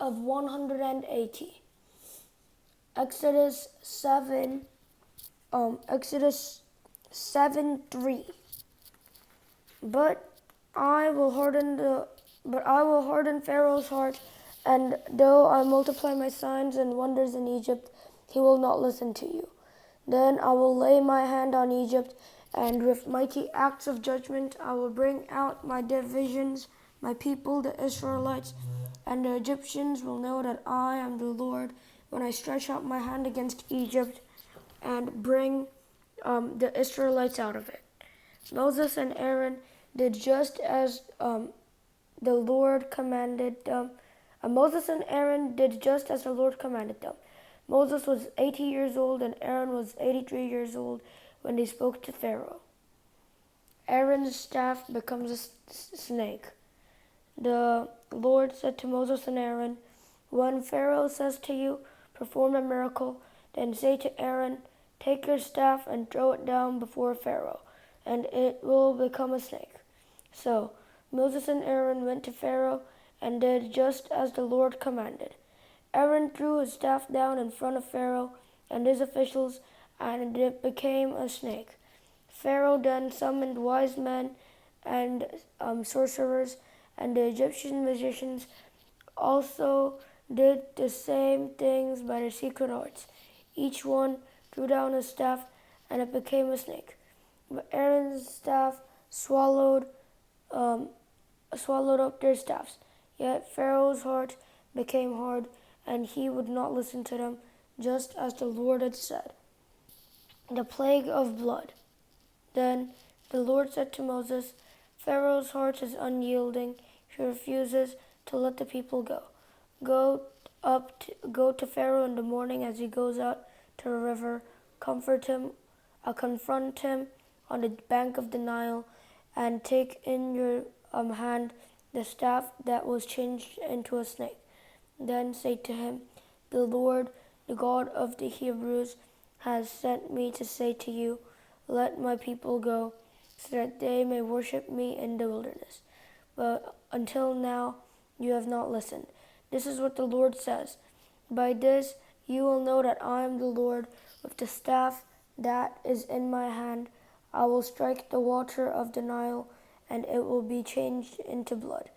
of 180. Exodus 7:3. But I will harden Pharaoh's heart, and though I multiply my signs and wonders in Egypt, he will not listen to you. Then I will lay my hand on Egypt, and with mighty acts of judgment I will bring out my divisions, my people, the Israelites, and the Egyptians will know that I am the Lord when I stretch out my hand against Egypt and bring the Israelites out of it. Moses and Aaron did just as the Lord commanded them. Moses and Aaron did just as the Lord commanded them. Moses was 80 years old and Aaron was 83 years old when they spoke to Pharaoh. Aaron's staff becomes a snake. The Lord said to Moses and Aaron, "When Pharaoh says to you, 'Perform a miracle,' then say to Aaron, 'Take your staff and throw it down before Pharaoh, and it will become a snake.'" So Moses and Aaron went to Pharaoh and did just as the Lord commanded. Aaron threw his staff down in front of Pharaoh and his officials, and it became a snake. Pharaoh then summoned wise men and sorcerers, and the Egyptian magicians also did the same things by their secret arts. Each one threw down his staff, and it became a snake. But Aaron's staff swallowed up their staffs. Yet Pharaoh's heart became hard, and he would not listen to them, just as the Lord had said. The plague of blood. Then the Lord said to Moses, "Pharaoh's heart is unyielding. He refuses to let the people go. Go to Pharaoh in the morning as he goes out to the river. Confront him on the bank of the Nile, and take in your hand the staff that was changed into a snake. Then say to him, 'The Lord, the God of the Hebrews, has sent me to say to you, let my people go, so that they may worship me in the wilderness. But until now you have not listened. This is what the Lord says. By this you will know that I am the Lord. With the staff that is in my hand, I will strike the water of the Nile, and it will be changed into blood.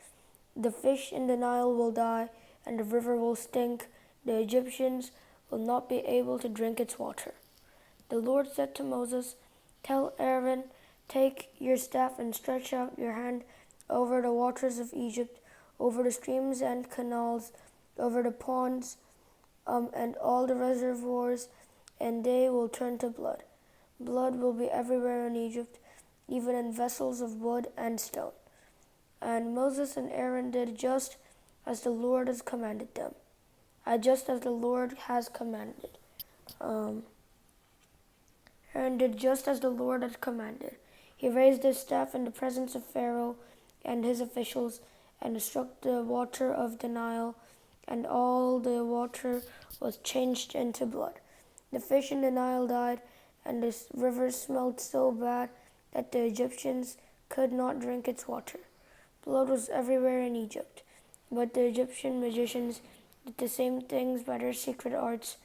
The fish in the Nile will die, and the river will stink. The Egyptians will not be able to drink its water." The Lord said to Moses, "Tell Aaron, take your staff and stretch out your hand over the waters of Egypt, over the streams and canals, over the ponds, and all the reservoirs, and they will turn to blood. Blood will be everywhere in Egypt, even in vessels of wood and stone." And Moses and Aaron did just as the Lord has commanded them. Just as the Lord has commanded. Aaron did just as the Lord had commanded. He raised his staff in the presence of Pharaoh and his officials, and struck the water of the Nile, and all the water was changed into blood. The fish in the Nile died, and the river smelled so bad that the Egyptians could not drink its water. Blood was everywhere in Egypt, but the Egyptian magicians did the same things by their secret arts,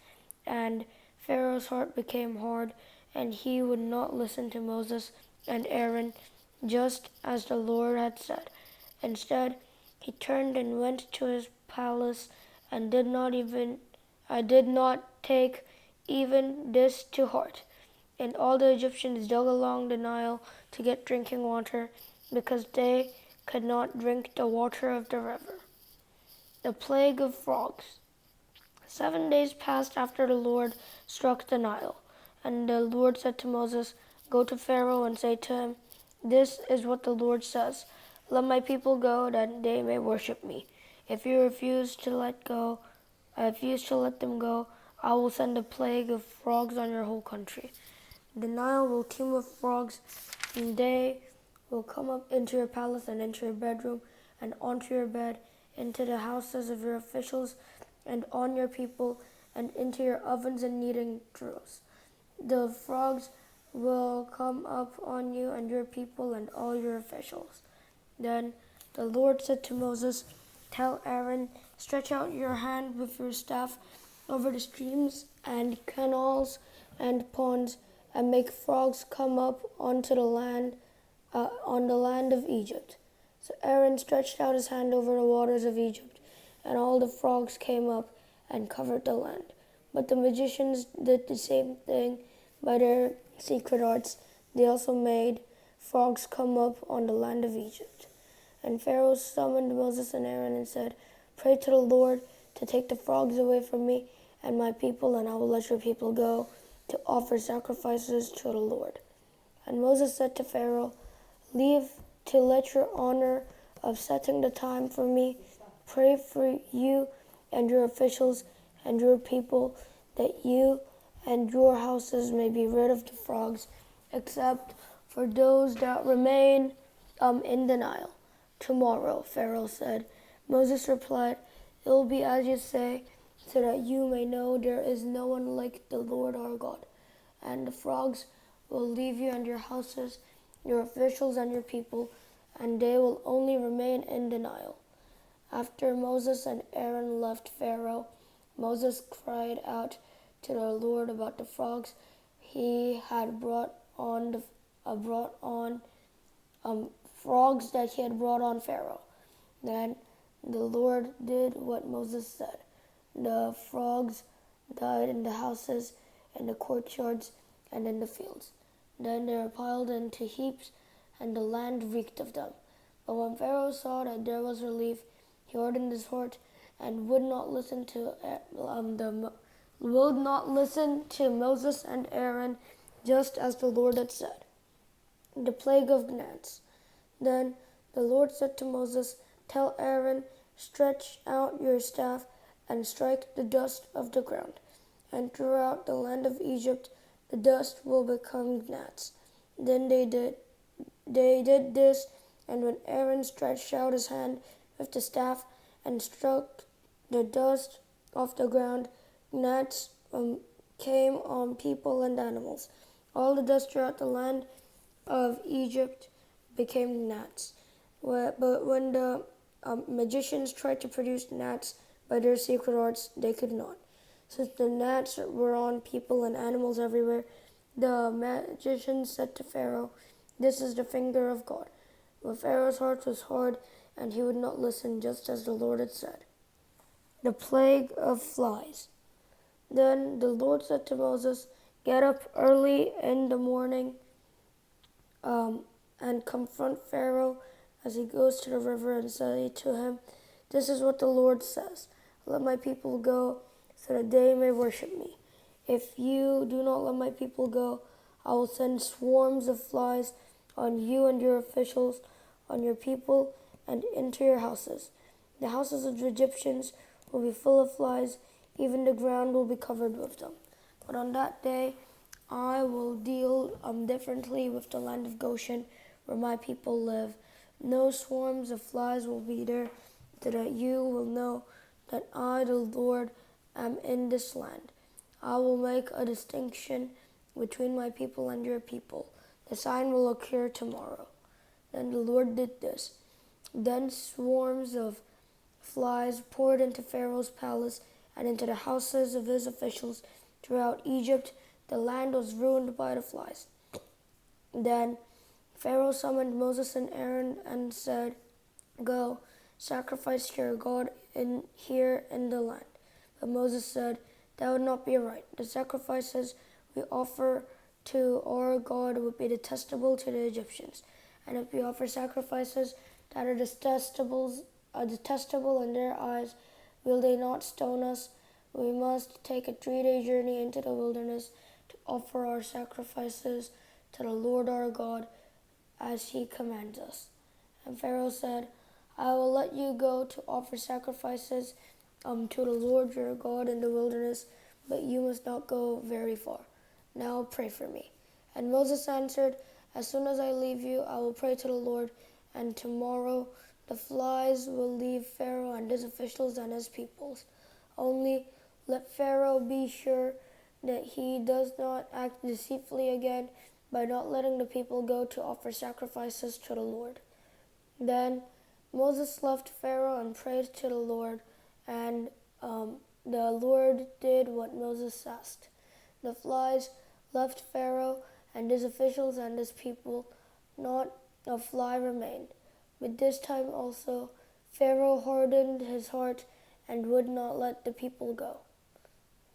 and Pharaoh's heart became hard, and he would not listen to Moses and Aaron, just as the Lord had said. Instead, he turned and went to his palace, and did not take even this to heart. And all the Egyptians dug along the Nile to get drinking water, because they could not drink the water of the river. The plague of frogs. 7 days passed after the Lord struck the Nile, and the Lord said to Moses, "Go to Pharaoh and say to him, 'This is what the Lord says. Let my people go, that they may worship me. If you refuse to let them go, I will send a plague of frogs on your whole country. The Nile will teem with frogs, and they will come up into your palace and into your bedroom and onto your bed, into the houses of your officials and on your people, and into your ovens and kneading troughs. The frogs will come up on you and your people and all your officials." Then the Lord said to Moses, "Tell Aaron, stretch out your hand with your staff over the streams and canals and ponds, and make frogs come up onto the land, on the land of Egypt. So Aaron stretched out his hand over the waters of Egypt, and all the frogs came up and covered the land. But the magicians did the same thing by their secret arts. They also made frogs come up on the land of Egypt. And Pharaoh summoned Moses and Aaron and said, "Pray to the Lord to take the frogs away from me and my people, and I will let your people go to offer sacrifices to the Lord." And Moses said to Pharaoh, "Leave to let your honor of setting the time for me pray for you and your officials and your people, that you and your houses may be rid of the frogs, except for those that remain in the Nile." "Tomorrow," Pharaoh said. Moses replied, "It will be as you say, so that you may know there is no one like the Lord our God. And the frogs will leave you and your houses, your officials and your people, and they will only remain in the Nile." After Moses and Aaron left Pharaoh, Moses cried out to the Lord about the frogs he had frogs that he had brought on Pharaoh. Then the Lord did what Moses said. The frogs died in the houses, in the courtyards, and in the fields. Then they were piled into heaps, and the land reeked of them. But when Pharaoh saw that there was relief, he hardened his heart and would not listen to Moses and Aaron, just as the Lord had said. The plague of gnats. Then the Lord said to Moses, "Tell Aaron, stretch out your staff and strike the dust of the ground, and throughout the land of Egypt the dust will become gnats." Then they did this, and when Aaron stretched out his hand with the staff and struck the dust off the ground, gnats came on people and animals. All the dust throughout the land of Egypt became gnats. But when the magicians tried to produce gnats by their secret arts, they could not. Since the gnats were on people and animals everywhere, the magicians said to Pharaoh, "This is the finger of God." But Pharaoh's heart was hard, and he would not listen, just as the Lord had said. The plague of flies. Then the Lord said to Moses, "Get up early in the morning and confront Pharaoh as he goes to the river, and say to him, 'This is what the Lord says. Let my people go so that they may worship me. If you do not let my people go, I will send swarms of flies on you and your officials, on your people, and into your houses. The houses of the Egyptians will be full of flies, even the ground will be covered with them. But on that day, I will deal differently with the land of Goshen, where my people live. No swarms of flies will be there, so that you will know that I, the Lord, am in this land. I will make a distinction between my people and your people. The sign will occur tomorrow." Then the Lord did this. Then swarms of flies poured into Pharaoh's palace and into the houses of his officials throughout Egypt. The land was ruined by the flies. Then Pharaoh summoned Moses and Aaron and said, "Go, sacrifice to your God here in the land." But Moses said, "That would not be right. The sacrifices we offer to our God would be detestable to the Egyptians. And if we offer sacrifices that are detestable in their eyes, will they not stone us? We must take a 3-day journey into the wilderness to offer our sacrifices to the Lord our God as he commands us." And Pharaoh said, "I will let you go to offer sacrifices to the Lord your God in the wilderness, but you must not go very far. Now pray for me." And Moses answered, "As soon as I leave you, I will pray to the Lord, and tomorrow the flies will leave Pharaoh and his officials and his peoples. Only let Pharaoh be sure that he does not act deceitfully again by not letting the people go to offer sacrifices to the Lord." Then Moses left Pharaoh and prayed to the Lord, And the Lord did what Moses asked. The flies left Pharaoh and his officials and his people. Not a fly remained. But this time also Pharaoh hardened his heart and would not let the people go.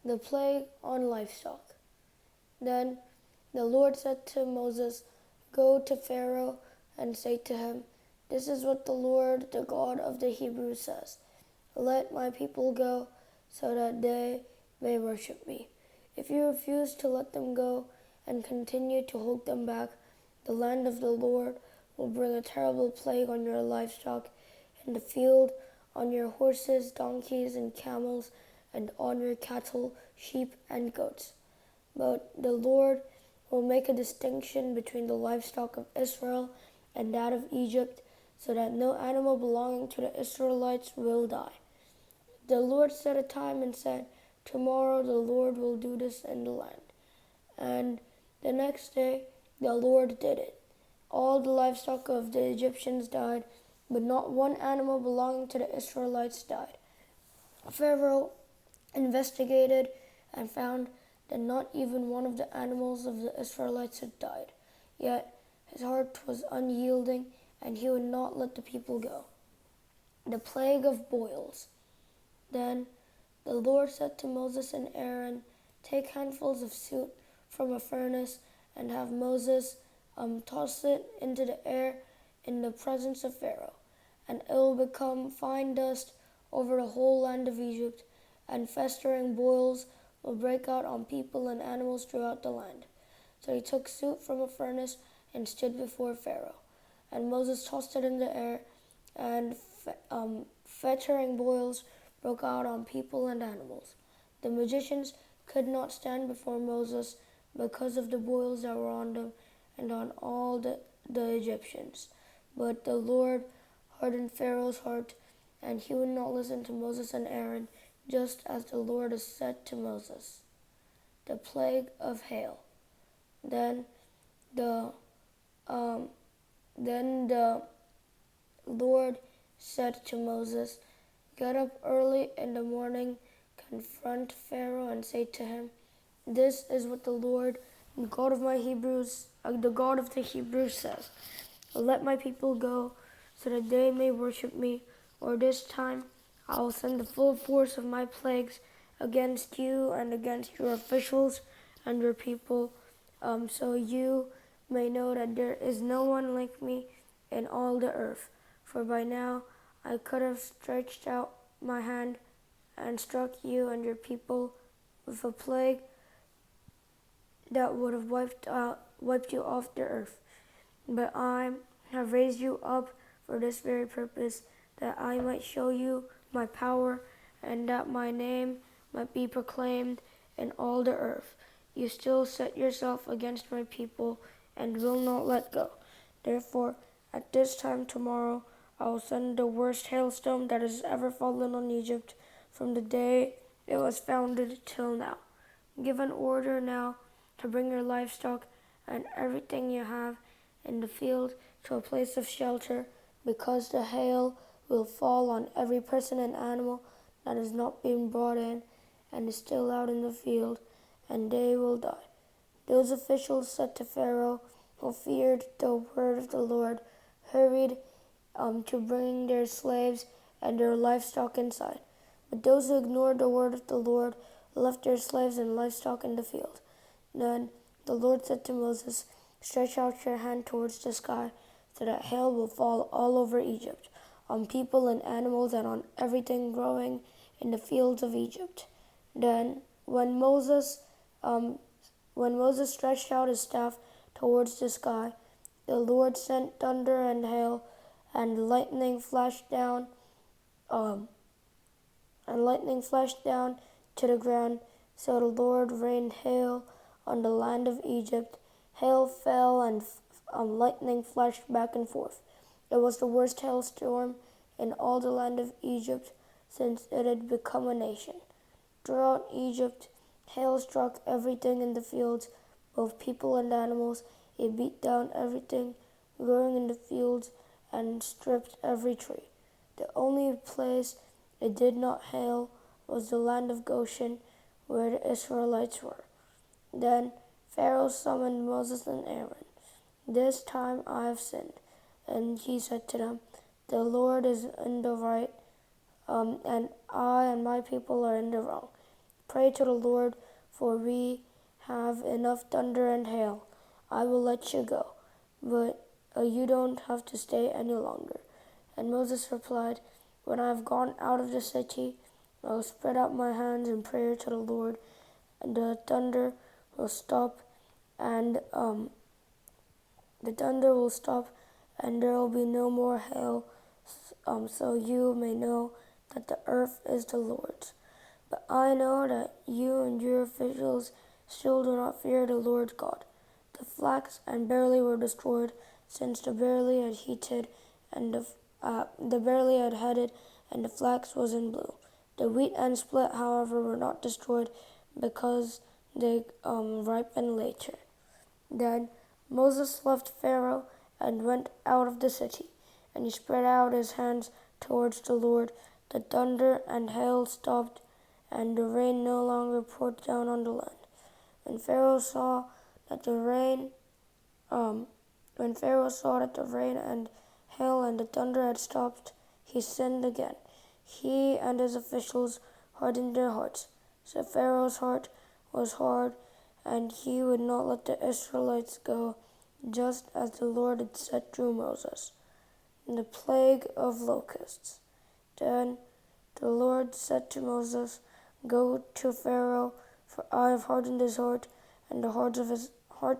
The plague on livestock. Then the Lord said to Moses, "Go to Pharaoh and say to him, 'This is what the Lord, the God of the Hebrews, says. Let my people go so that they may worship me. If you refuse to let them go and continue to hold them back, the land of the Lord will bring a terrible plague on your livestock in the field, on your horses, donkeys, and camels, and on your cattle, sheep, and goats. But the Lord will make a distinction between the livestock of Israel and that of Egypt, so that no animal belonging to the Israelites will die.' The Lord set a time and said, 'Tomorrow the Lord will do this in the land.' And the next day the Lord did it. All the livestock of the Egyptians died, but not one animal belonging to the Israelites died. Pharaoh investigated and found that not even one of the animals of the Israelites had died. Yet his heart was unyielding, and he would not let the people go. The plague of boils. Then the Lord said to Moses and Aaron, 'Take handfuls of soot from a furnace and have Moses toss it into the air in the presence of Pharaoh, and it will become fine dust over the whole land of Egypt, and festering boils will break out on people and animals throughout the land.' So he took soot from a furnace and stood before Pharaoh. And Moses tossed it in the air, and fettering boils broke out on people and animals. The magicians could not stand before Moses because of the boils that were on them and on all the Egyptians. But the Lord hardened Pharaoh's heart, and he would not listen to Moses and Aaron, just as the Lord had said to Moses. The plague of hail. Then the Lord said to Moses, "Get up early in the morning, confront Pharaoh, and say to him, 'This is what the Lord, the God of the Hebrews says. Let my people go so that they may worship me, or this time I will send the full force of my plagues against you and against your officials and your people, so you may know that there is no one like me in all the earth. For by now I could have stretched out my hand and struck you and your people with a plague that would have wiped you off the earth. But I have raised you up for this very purpose, that I might show you my power, and that my name might be proclaimed in all the earth. You still set yourself against my people and will not let go. Therefore, at this time tomorrow, I will send the worst hailstorm that has ever fallen on Egypt from the day it was founded till now. Give an order now to bring your livestock and everything you have in the field to a place of shelter, because the hail will fall on every person and animal that has not been brought in and is still out in the field, and they will die.' Those officials said to Pharaoh, who feared the word of the Lord, hurried to bring their slaves and their livestock inside. But those who ignored the word of the Lord left their slaves and livestock in the field. Then the Lord said to Moses, 'Stretch out your hand towards the sky, so that hail will fall all over Egypt, on people and animals and on everything growing in the fields of Egypt.' Then when Moses stretched out his staff towards the sky, the Lord sent thunder and hail, and lightning flashed down to the ground. So the Lord rained hail on the land of Egypt. Hail fell, and lightning flashed back and forth. It was the worst hailstorm in all the land of Egypt since it had become a nation. Throughout Egypt, hail struck everything in the fields, both people and animals. It beat down everything growing in the fields and stripped every tree. The only place it did not hail was the land of Goshen, where the Israelites were. Then Pharaoh summoned Moses and Aaron. This time I have sinned. And he said to them, the Lord is in the right, and I and my people are in the wrong. Pray to the Lord, for we have enough thunder and hail. I will let you go, but you don't have to stay any longer. And Moses replied, when I have gone out of the city, I will spread out my hands in prayer to the Lord, and the thunder will stop, and there will be no more hail, so you may know that the earth is the Lord's. But I know that you and your officials still do not fear the Lord God. The flax and barley were destroyed, since the barley had heated, and the barley had headed, and the flax was in bloom. The wheat and split, however, were not destroyed, because they ripened later. Then Moses left Pharaoh and went out of the city, and he spread out his hands towards the Lord. The thunder and hail stopped, and the rain no longer poured down on the land. When Pharaoh saw that the rain and hail and the thunder had stopped, he sinned again. He and his officials hardened their hearts. So Pharaoh's heart was hard, and he would not let the Israelites go, just as the Lord had said through Moses. The plague of locusts. Then the Lord said to Moses, go to Pharaoh, for I have hardened his heart and the hearts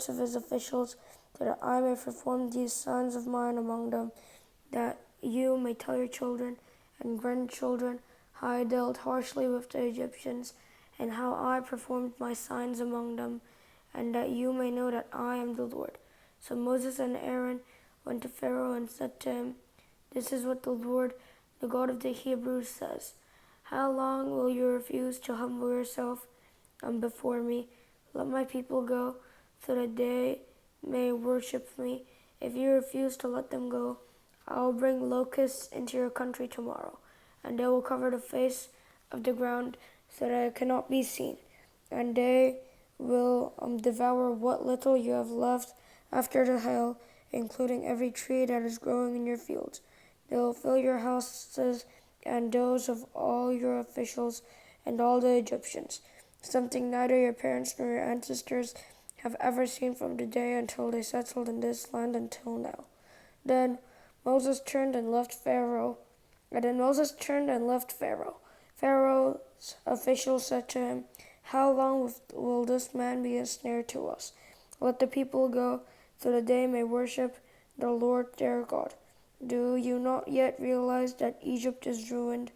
of his officials, that I may perform these signs of mine among them, that you may tell your children and grandchildren how I dealt harshly with the Egyptians, and how I performed my signs among them, and that you may know that I am the Lord. So Moses and Aaron went to Pharaoh and said to him, this is what the Lord, the God of the Hebrews, says. How long will you refuse to humble yourself before me? Let my people go, so that they may worship me. If you refuse to let them go, I will bring locusts into your country tomorrow, and they will cover the face of the ground so that it cannot be seen. And they will devour what little you have left after the hail, including every tree that is growing in your fields. They will fill your houses and those of all your officials and all the Egyptians, something neither your parents nor your ancestors have ever seen from the day until they settled in this land until now. Then Moses turned and left Pharaoh. Pharaoh's officials said to him, how long will this man be a snare to us? Let the people go, so that they may worship the Lord their God. Do you not yet realize that Egypt is ruined?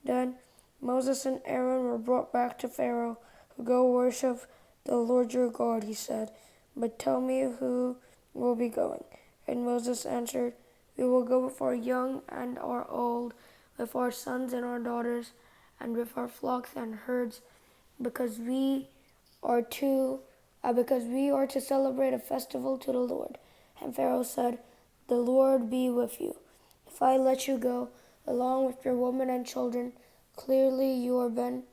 Then Moses and Aaron were brought back to Pharaoh. Go worship the Lord your God, he said. But tell me who will be going. And Moses answered, we will go with our young and our old, with our sons and our daughters, and with our flocks and herds, because we are to celebrate a festival to the Lord. And Pharaoh said, the Lord be with you. If I let you go, along with your women and children, clearly you are bent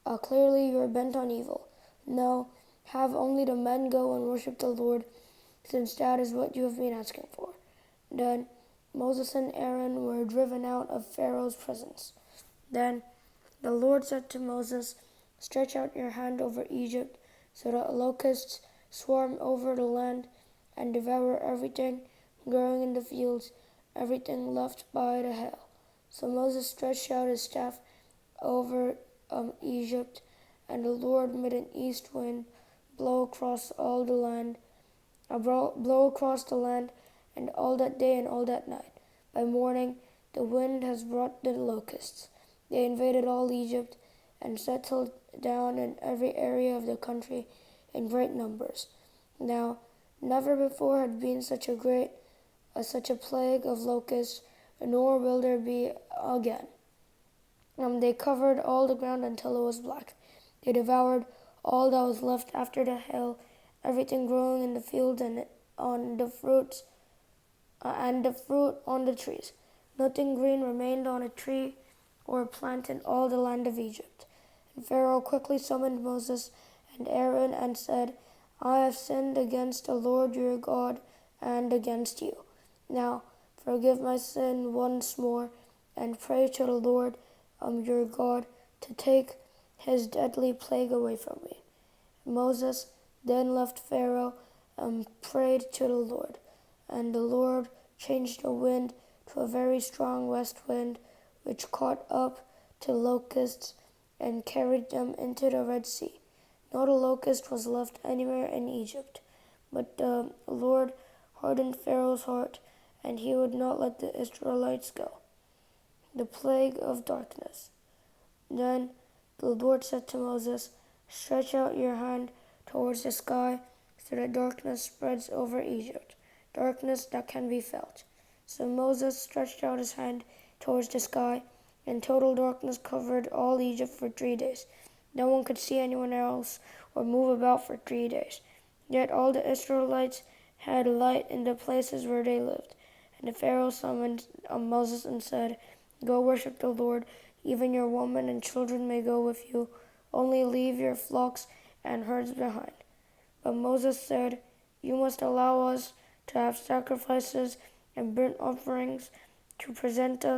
on evil. No, have only the men go and worship the Lord, since that is what you have been asking for. Then Moses and Aaron were driven out of Pharaoh's presence. Then the Lord said to Moses, stretch out your hand over Egypt, so that locusts swarm over the land and devour everything growing in the fields, everything left by the hail. So Moses stretched out his staff over Egypt, and the Lord made an east wind blow across the land, and all that day and all that night. By morning, the wind has brought the locusts. They invaded all Egypt and settled down in every area of the country in great numbers. Now, never before had been such a plague of locusts, nor will there be again. They covered all the ground until it was black. They devoured all that was left after the hail, everything growing in the fields and on the fruit on the trees. Nothing green remained on a tree or a plant in all the land of Egypt. And Pharaoh quickly summoned Moses and Aaron and said, I have sinned against the Lord your God and against you. Now forgive my sin once more, and pray to the Lord your God to take his deadly plague away from me. Moses then left Pharaoh and prayed to the Lord, and the Lord changed the wind to a very strong west wind, which caught up the locusts and carried them into the Red Sea. Not a locust was left anywhere in Egypt, but the Lord hardened Pharaoh's heart, and he would not let the Israelites go. The plague of darkness. Then the Lord said to Moses, stretch out your hand towards the sky so that darkness spreads over Egypt, darkness that can be felt. So Moses stretched out his hand towards the sky, and total darkness covered all Egypt for 3 days. No one could see anyone else or move about for 3 days. Yet all the Israelites had light in the places where they lived. And the Pharaoh summoned Moses and said, go worship the Lord. Even your women and children may go with you. Only leave your flocks and herds behind. But Moses said, you must allow us to have sacrifices and burnt offerings to present to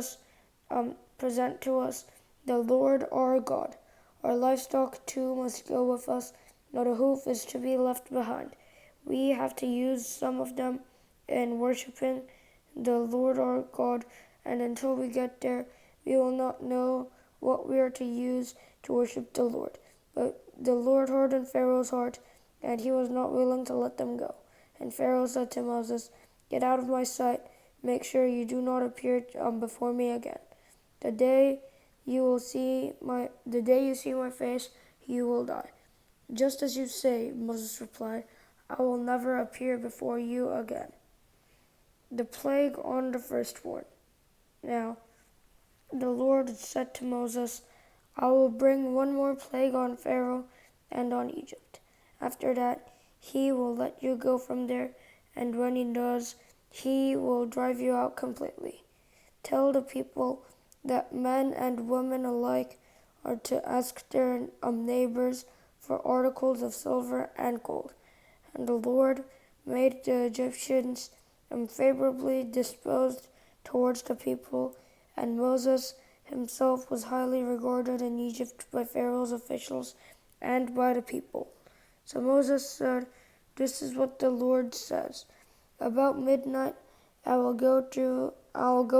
us the Lord our God. Our livestock too must go with us. Not a hoof is to be left behind. We have to use some of them in worshiping the Lord our God, and until we get there, we will not know what we are to use to worship the Lord. But the Lord hardened Pharaoh's heart, and he was not willing to let them go. And Pharaoh said to Moses, get out of my sight. Make sure you do not appear before me again. The day you see my face, you will die. Just as you say, Moses replied, I will never appear before you again. The plague on the firstborn. Now the Lord said to Moses, I will bring one more plague on Pharaoh and on Egypt. After that, he will let you go from there, and when he does, he will drive you out completely. Tell the people that men and women alike are to ask their neighbors for articles of silver and gold. And the Lord made the Egyptians unfavorably disposed towards the people, and Moses himself was highly regarded in Egypt by Pharaoh's officials and by the people. So Moses said, this is what the Lord says. About midnight I will go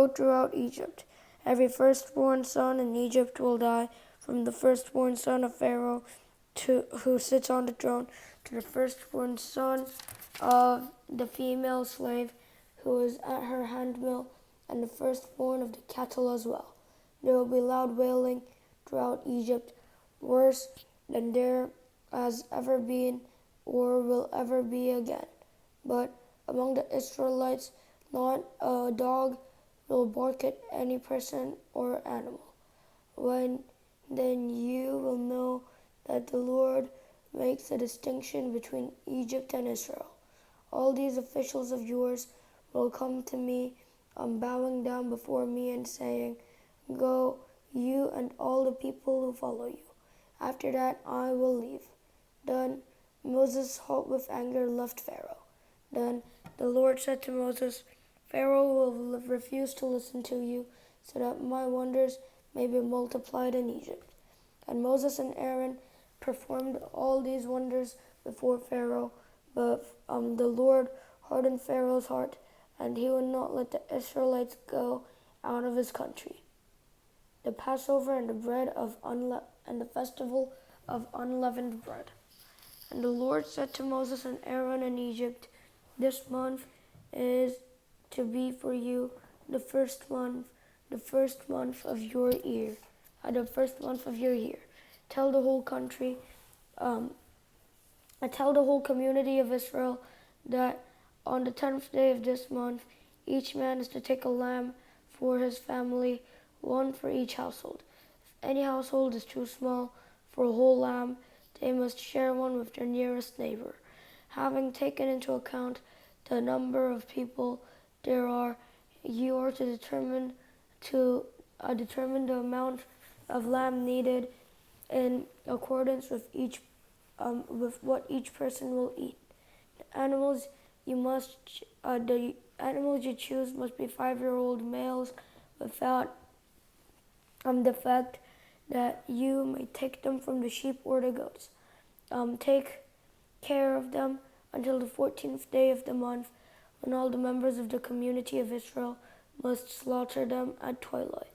throughout Egypt. Every firstborn son in Egypt will die, from the firstborn son of Pharaoh who sits on the throne to the firstborn son of the female slave who is at her handmill, and the firstborn of the cattle as well. There will be loud wailing throughout Egypt, worse than there has ever been or will ever be again. But among the Israelites, not a dog will bark at any person or animal. Then you will know that the Lord makes a distinction between Egypt and Israel. All these officials of yours will come to me, bowing down before me and saying, go, you and all the people who follow you. After that I will leave. Then Moses, hot with anger, left Pharaoh. Then the Lord said to Moses, Pharaoh will refuse to listen to you, so that my wonders may be multiplied in Egypt. And Moses and Aaron performed all these wonders before Pharaoh, but the Lord hardened Pharaoh's heart, and he would not let the Israelites go out of his country. The Passover and the festival of unleavened bread. And the Lord said to Moses and Aaron in Egypt, this month is to be for you the first month of your year. The first month of your year. Tell the whole community of Israel that on the 10th day of this month, each man is to take a lamb for his family, one for each household. If any household is too small for a whole lamb, they must share one with their nearest neighbor. Having taken into account the number of people there are, you are to determine determine the amount of lamb needed in accordance with what each person will eat. The animals you choose must be 5-year-old males without defect, that you may take them from the sheep or the goats. Take care of them until the 14th day of the month, when all the members of the community of Israel must slaughter them at twilight.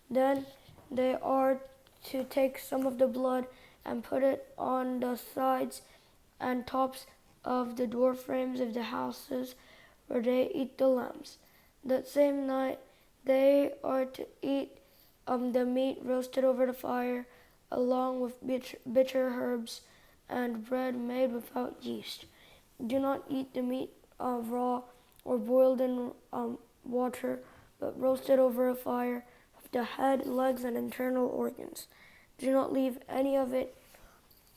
Then they are to take some of the blood and put it on the sides and tops of the door frames of the houses where they eat the lambs. That same night they are to eat the meat roasted over the fire, along with bitter herbs and bread made without yeast. Do not eat the meat raw or boiled in water, but roasted over a fire with the head, legs, and internal organs. Do not leave any of it.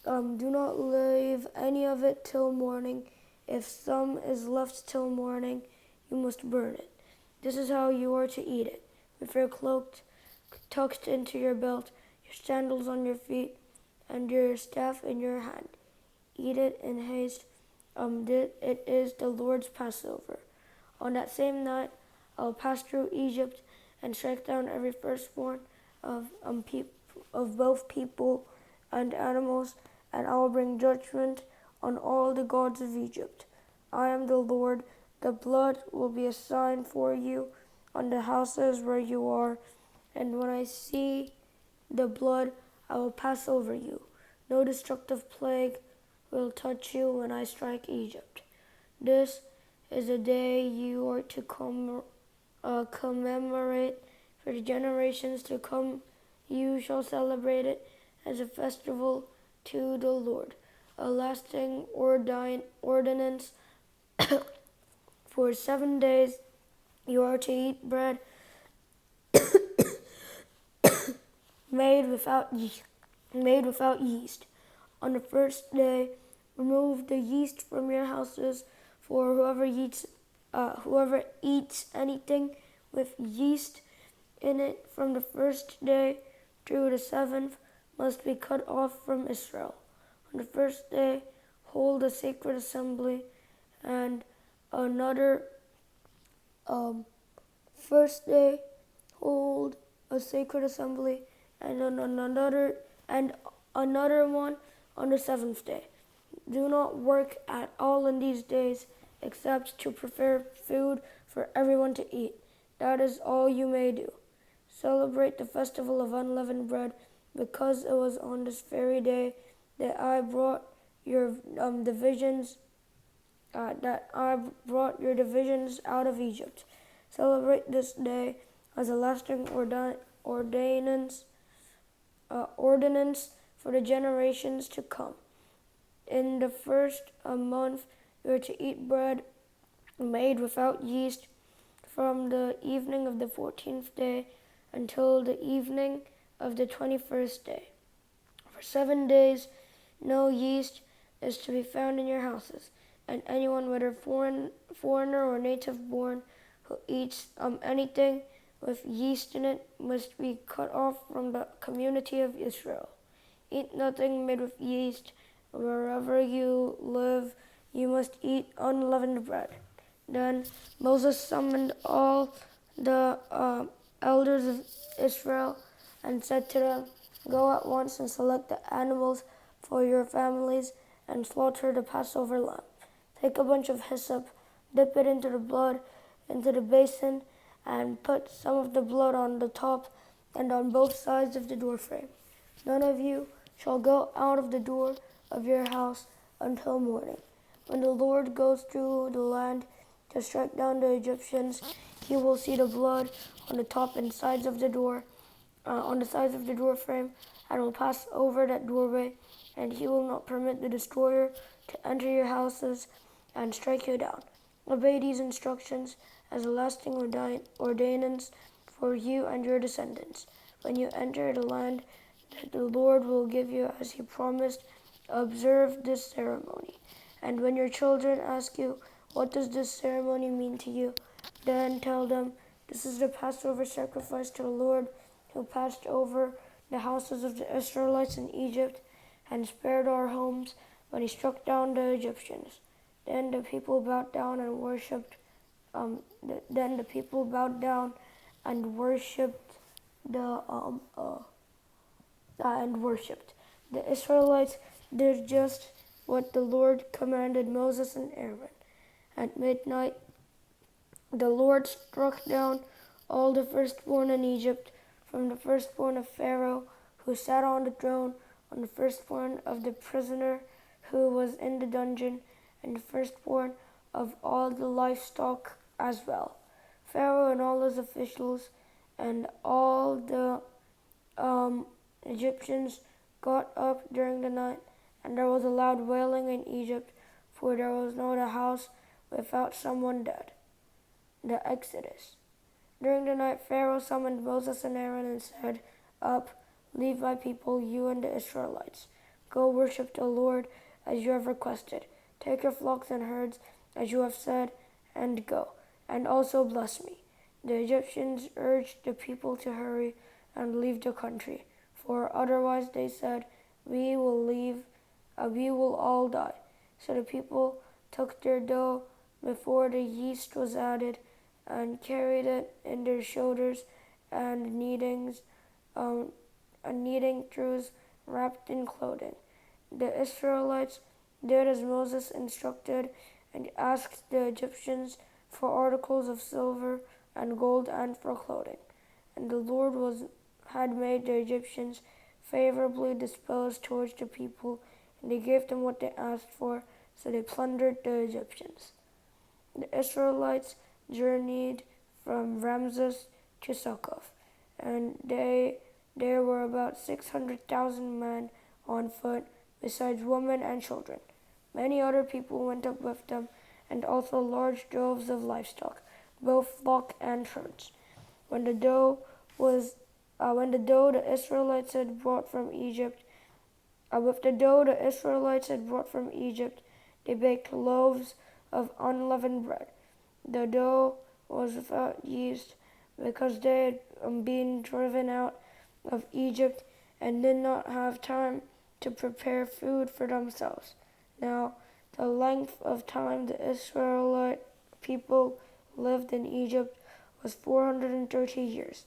Do not leave any of it till morning. If some is left till morning, you must burn it. This is how you are to eat it: with your cloak tucked into your belt, your sandals on your feet, and your staff in your hand. Eat it in haste. It is the Lord's Passover. On that same night, I will pass through Egypt and strike down every firstborn of both people and animals, and I will bring judgment on all the gods of Egypt. I am the Lord. The blood will be a sign for you on the houses where you are, and when I see the blood, I will pass over you. No destructive plague will touch you when I strike Egypt. This is a day you are to commemorate for the generations to come. You shall celebrate it as a festival to the Lord, a lasting ordinance. For 7 days you are to eat bread made without yeast. On the first day, remove the yeast from your houses, for whoever eats anything with yeast in it from the first day through the 7th must be cut off from Israel. On the first day, hold a sacred assembly, and another first day hold a sacred assembly, and another one on the 7th day. Do not work at all in these days, except to prepare food for everyone to eat. That is all you may do. Celebrate the festival of unleavened bread, because it was on this very day that I brought your divisions out of Egypt. Celebrate this day as a lasting ordinance for the generations to come. In the first month, you are to eat bread made without yeast from the evening of the 14th day until the evening of the 21st day. For 7 days, no yeast is to be found in your houses, and anyone, whether foreigner or native born, who eats anything with yeast in it must be cut off from the community of Israel. Eat nothing made with yeast. Wherever you live, you must eat unleavened bread. Then Moses summoned all the elders of Israel and said to them, "Go at once and select the animals for your families and slaughter the Passover lamb. Take a bunch of hyssop, dip it into the blood, into the basin, and put some of the blood on the top and on both sides of the doorframe. None of you shall go out of the door of your house until morning. When the Lord goes through the land to strike down the Egyptians, he will see the blood on the top and sides of the door, on the sides of the door frame, and will pass over that doorway, and he will not permit the destroyer to enter your houses and strike you down. Obey these instructions as a lasting ordinance for you and your descendants. When you enter the land that the Lord will give you as he promised, observe this ceremony. And when your children ask you, 'What does this ceremony mean to you?' then tell them, 'This is the Passover sacrifice to the Lord who passed over the houses of the Israelites in Egypt and spared our homes when he struck down the Egyptians. Then the people bowed down and worshipped. Then the people bowed down and worshipped the and worshipped. The Israelites did just what the Lord commanded Moses and Aaron. At midnight, the Lord struck down all the firstborn in Egypt, from the firstborn of Pharaoh, who sat on the throne, on the firstborn of the prisoner who was in the dungeon, and the firstborn of all the livestock as well. Pharaoh and all his officials and all the Egyptians got up during the night, and there was a loud wailing in Egypt, for there was not a house without someone dead. The Exodus. During the night, Pharaoh summoned Moses and Aaron and said, "Up, leave my people, you and the Israelites. Go worship the Lord as you have requested. Take your flocks and herds as you have said, and go, and also bless me." The Egyptians urged the people to hurry and leave the country, for otherwise, they said, we will all die. So the people took their dough before the yeast was added, and carried it in their shoulders, and kneading troughs wrapped in clothing. The Israelites did as Moses instructed, and asked the Egyptians for articles of silver and gold and for clothing. And the Lord had made the Egyptians favorably disposed towards the people, and they gave them what they asked for, so they plundered the Egyptians. The Israelites journeyed from Ramses to Succoth, and there were about 600,000 men on foot, besides women and children. Many other people went up with them, and also large droves of livestock, both flock and herds. When the dough the Israelites had brought from Egypt, they baked loaves of unleavened bread. The dough was without yeast, because they had been driven out of Egypt and did not have time to prepare food for themselves. Now, the length of time the Israelite people lived in Egypt was 430 years.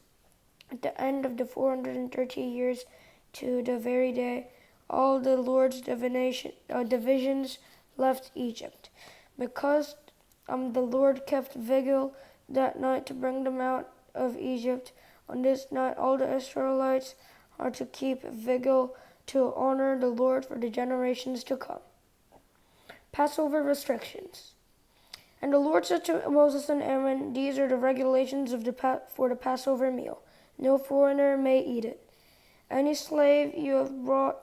At the end of the 430 years, to the very day, all the Lord's divisions left Egypt, because the Lord kept vigil that night to bring them out of Egypt. On this night, all the Israelites are to keep vigil to honor the Lord for the generations to come. Passover restrictions. And the Lord said to Moses and Aaron, "These are the regulations for the Passover meal. No foreigner may eat it. Any slave you have brought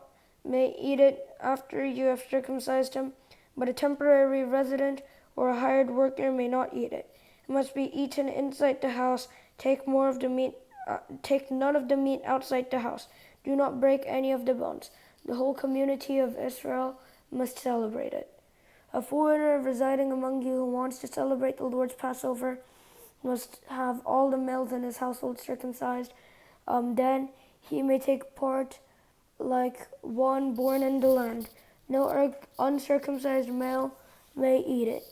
may eat it after you have circumcised him, but a temporary resident or a hired worker may not eat it. It must be eaten inside the house. Take none of the meat outside the house. Do not break any of the bones. The whole community of Israel must celebrate it. A foreigner residing among you who wants to celebrate the Lord's Passover must have all the males in his household circumcised. Then he may take part like one born in the land. No uncircumcised male may eat it.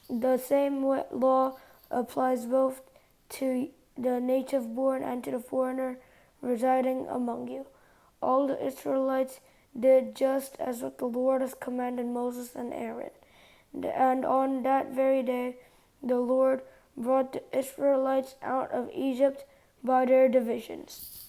The same law applies both to the native born and to the foreigner residing among you." All the Israelites did just as what the Lord has commanded Moses and Aaron. And on that very day, the Lord brought the Israelites out of Egypt by their divisions.